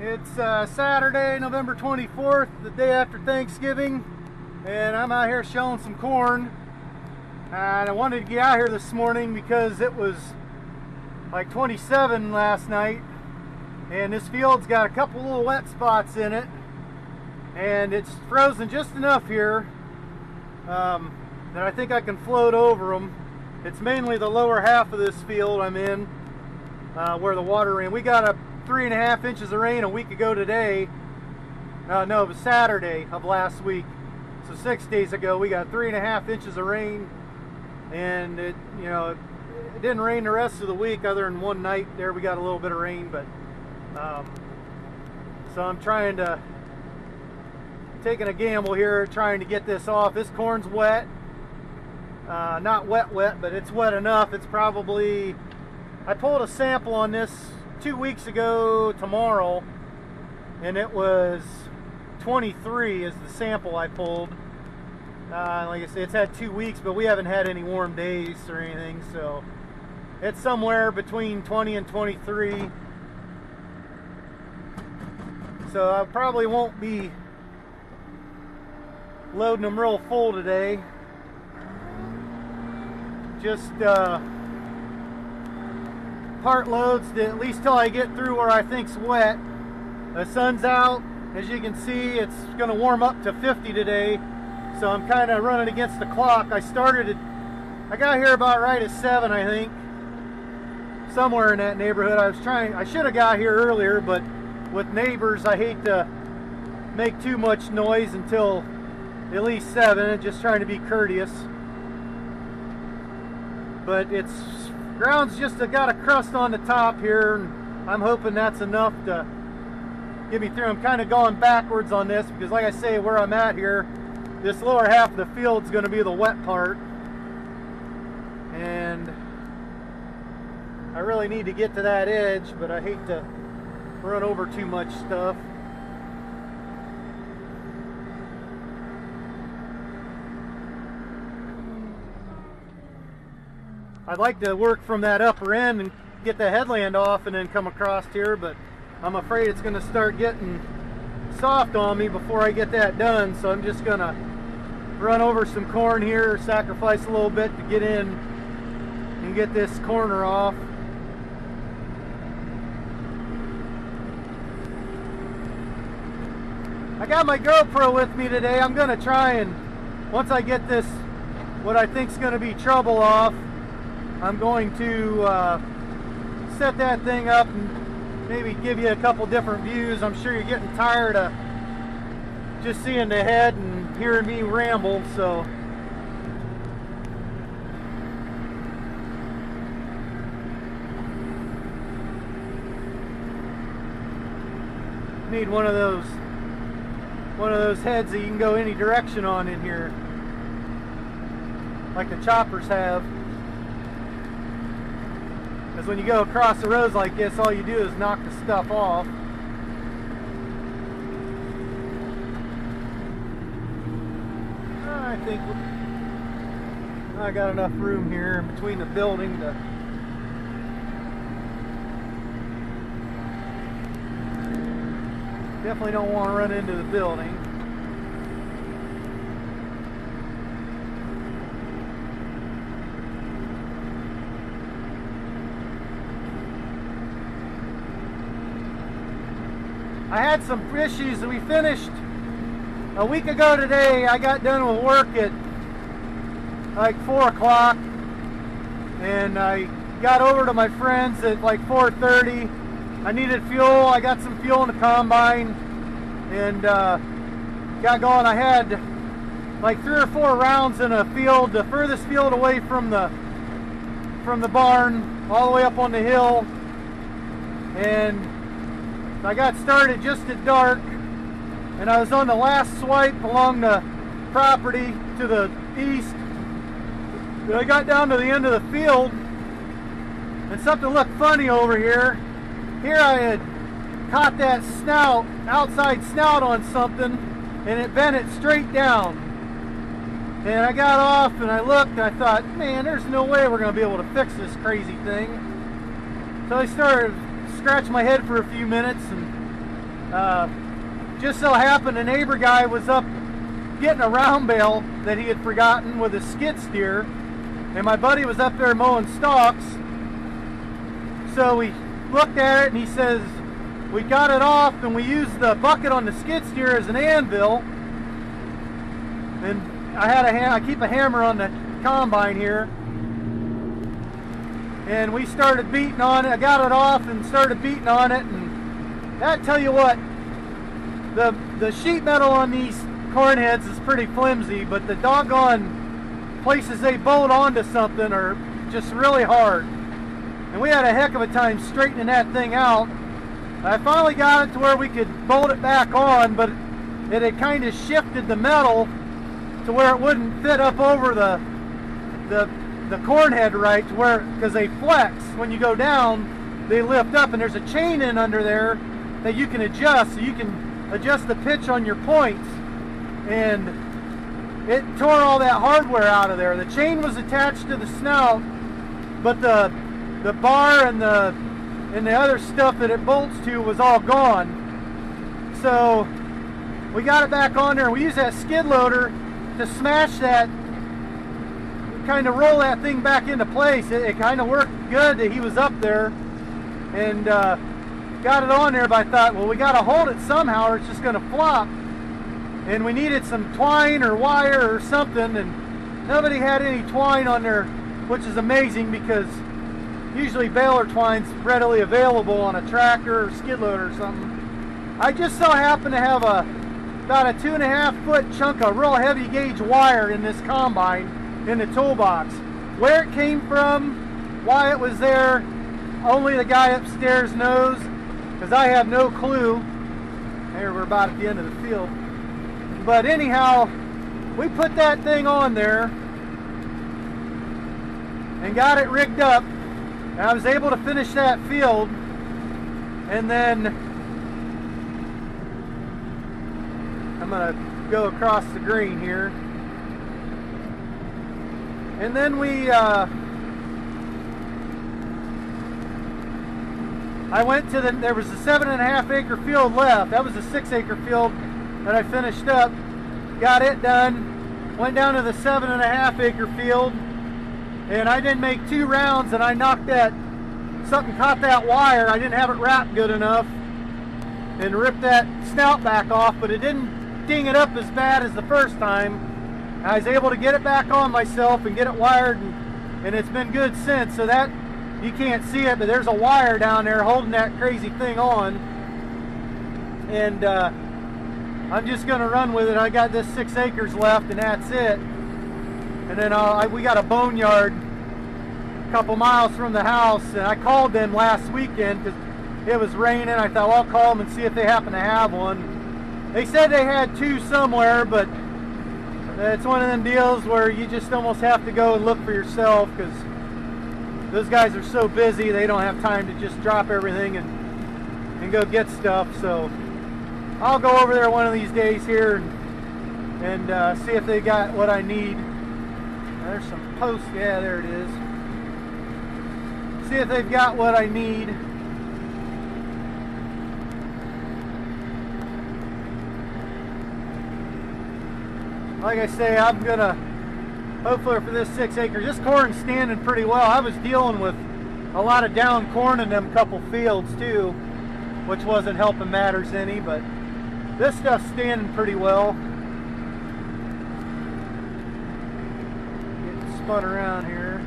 It's Saturday, November 24th, the day after Thanksgiving, and I'm out here showing some corn. And I wanted to get out here this morning because it was like 27 last night, and this field's got a couple little wet spots in it, and it's frozen just enough here that I think I can float over them. It's mainly the lower half of this field I'm in, where the water ran. We got a 3.5 inches of rain a week ago today. No, it was Saturday of last week. So 6 days ago we got 3.5 inches of rain, and it didn't rain the rest of the week other than one night there we got a little bit of rain. But so I'm taking a gamble here, trying to get this off. This corn's wet, not wet, but it's wet enough. It's probably, I pulled a sample on this 2 weeks ago tomorrow, and it was 23 is the sample I pulled. Like I said, it's had 2 weeks, but we haven't had any warm days or anything, so it's somewhere between 20 and 23. So I probably won't be loading them real full today. Just part loads at least till I get through where I think's wet. The sun's out. As you can see, it's going to warm up to 50 today, so I'm kind of running against the clock. I got here about right at 7, I think, somewhere in that neighborhood. I should have got here earlier, but with neighbors, I hate to make too much noise until at least 7, just trying to be courteous. But ground's just got a crust on the top here, and I'm hoping that's enough to get me through. I'm kind of going backwards on this because, like I say, where I'm at here, this lower half of the field's going to be the wet part, and I really need to get to that edge, but I hate to run over too much stuff. I'd like to work from that upper end and get the headland off and then come across here, but I'm afraid it's going to start getting soft on me before I get that done, so I'm just going to run over some corn here, sacrifice a little bit to get in and get this corner off. I got my GoPro with me today. I'm going to try and, once I get this, what I think is going to be trouble off, I'm going to set that thing up and maybe give you a couple different views. I'm sure you're getting tired of just seeing the head and hearing me ramble, so need one of those heads that you can go any direction on in here, like the choppers have. Because when you go across the roads like this, all you do is knock the stuff off. I think I got enough room here in between the building to definitely don't want to run into the building. I had some issues that we finished a week ago today. I got done with work at like 4 o'clock, and I got over to my friends at like 4:30. I needed fuel. I got some fuel in the combine and got going. I had like 3 or 4 rounds in a field, the furthest field away from the barn, all the way up on the hill, and I got started just at dark, and I was on the last swipe along the property to the east. But I got down to the end of the field, and something looked funny over here. Here I had caught that snout, outside snout on something, and it bent it straight down. And I got off and I looked and I thought, man, there's no way we're going to be able to fix this crazy thing. So I started scratching my head for a few minutes, and Just so happened a neighbor guy was up getting a round bale that he had forgotten with a skid steer, and my buddy was up there mowing stalks. So we looked at it and he says, we got it off and we used the bucket on the skid steer as an anvil. And I keep a hammer on the combine here. And we started beating on it. I got it off and started beating on it, and that, tell you what, the sheet metal on these corn heads is pretty flimsy, but the doggone places they bolt onto something are just really hard. And we had a heck of a time straightening that thing out. I finally got it to where we could bolt it back on, but it had kind of shifted the metal to where it wouldn't fit up over the corn head right, to where, because they flex when you go down, they lift up, and there's a chain in under there that you can adjust, so you can adjust the pitch on your points. And it tore all that hardware out of there. The chain was attached to the snout, but the bar and the other stuff that it bolts to was all gone. So we got it back on there. We used that skid loader to smash that, kind of roll that thing back into place. It kind of worked good that he was up there, and got it on there, but I thought, well, we got to hold it somehow or it's just going to flop. And we needed some twine or wire or something, and nobody had any twine on there, which is amazing because usually baler twine's readily available on a tractor or skid loader or something. I just so happened to have about a 2.5 foot chunk of real heavy gauge wire in this combine in the toolbox. Where it came from, why it was there, only the guy upstairs knows, because I have no clue. Here, we're about at the end of the field. But anyhow, we put that thing on there and got it rigged up, and I was able to finish that field. And then I'm gonna go across the green here. And then I went to there was a 7.5 acre field left. That was a 6 acre field that I finished up. Got it done. Went down to the 7.5 acre field, and I didn't make 2 rounds, and I knocked something caught that wire. I didn't have it wrapped good enough, and ripped that snout back off, but it didn't ding it up as bad as the first time. I was able to get it back on myself and get it wired, and it's been good since. So that, you can't see it, but there's a wire down there holding that crazy thing on. And I'm just going to run with it. I got this 6 acres left, and that's it. And then we got a boneyard a couple miles from the house, and I called them last weekend because it was raining. I thought, well, I'll call them and see if they happen to have one. They said they had 2 somewhere, but it's one of them deals where you just almost have to go and look for yourself, because those guys are so busy they don't have time to just drop everything and go get stuff. So I'll go over there one of these days here and see if they got what I need. There's some posts. Yeah, there it is. See if they've got what I need. Like I say, I'm gonna, hopefully for this 6 acres, this corn's standing pretty well. I was dealing with a lot of down corn in them couple fields too, which wasn't helping matters any, but this stuff's standing pretty well. Getting spun around here.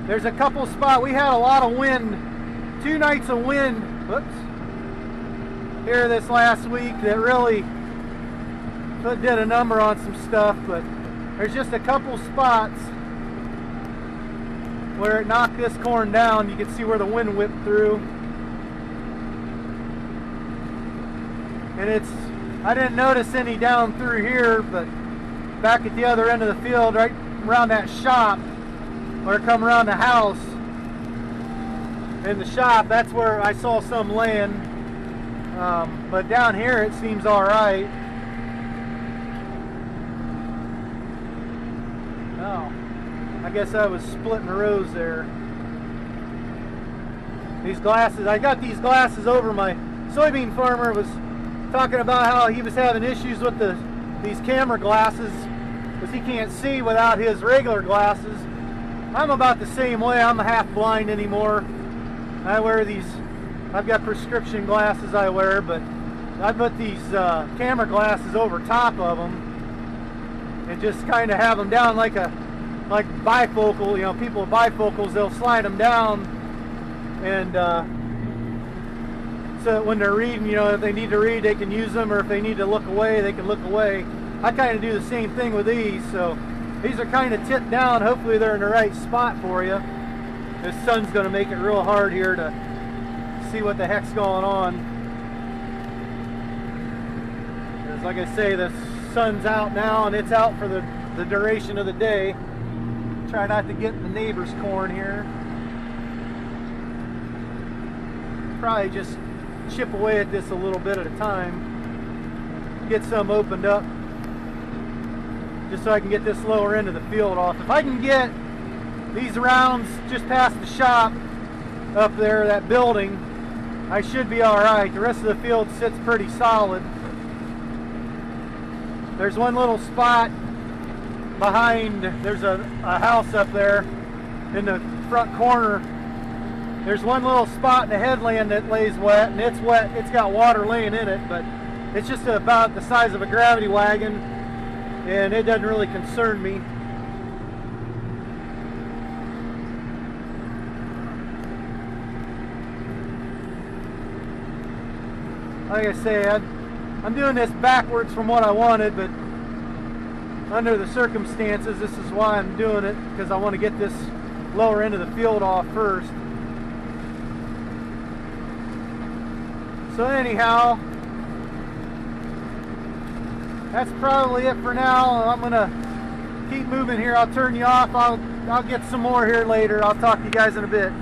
There's a couple spots, we had a lot of wind, 2 nights of wind, whoops, here this last week that really did a number on some stuff, but there's just a couple spots where it knocked this corn down. You can see where the wind whipped through. And I didn't notice any down through here, but back at the other end of the field, right around that shop, where it come around the house, in the shop, that's where I saw some laying. But down here it seems all right. Oh, I guess I was splitting the rows there. these glasses. I got these glasses over. My soybean farmer was talking about how he was having issues with these camera glasses because he can't see without his regular glasses. I'm about the same way. I'm half blind anymore. I wear these, I've got prescription glasses I wear, but I put these camera glasses over top of them and just kind of have them down like bifocal. You know, people with bifocals, they'll slide them down, and so that when they're reading, you know, if they need to read, they can use them, or if they need to look away, they can look away. I kind of do the same thing with these, so these are kind of tipped down. Hopefully they're in the right spot for you. This sun's going to make it real hard here to see what the heck's going on. Because like I say, the sun's out now, and it's out for the duration of the day. Try not to get in the neighbor's corn here. Probably just chip away at this a little bit at a time. Get some opened up, just so I can get this lower end of the field off. If I can get these rounds just past the shop up there, that building, I should be alright. The rest of the field sits pretty solid. There's one little spot behind, there's a house up there in the front corner. There's one little spot in the headland that lays wet, and it's wet, it's got water laying in it, but it's just about the size of a gravity wagon, and it doesn't really concern me. Like I said, I'm doing this backwards from what I wanted, but under the circumstances, this is why I'm doing it, because I want to get this lower end of the field off first. So anyhow, that's probably it for now. I'm gonna keep moving here. I'll turn you off. I'll get some more here later. I'll talk to you guys in a bit.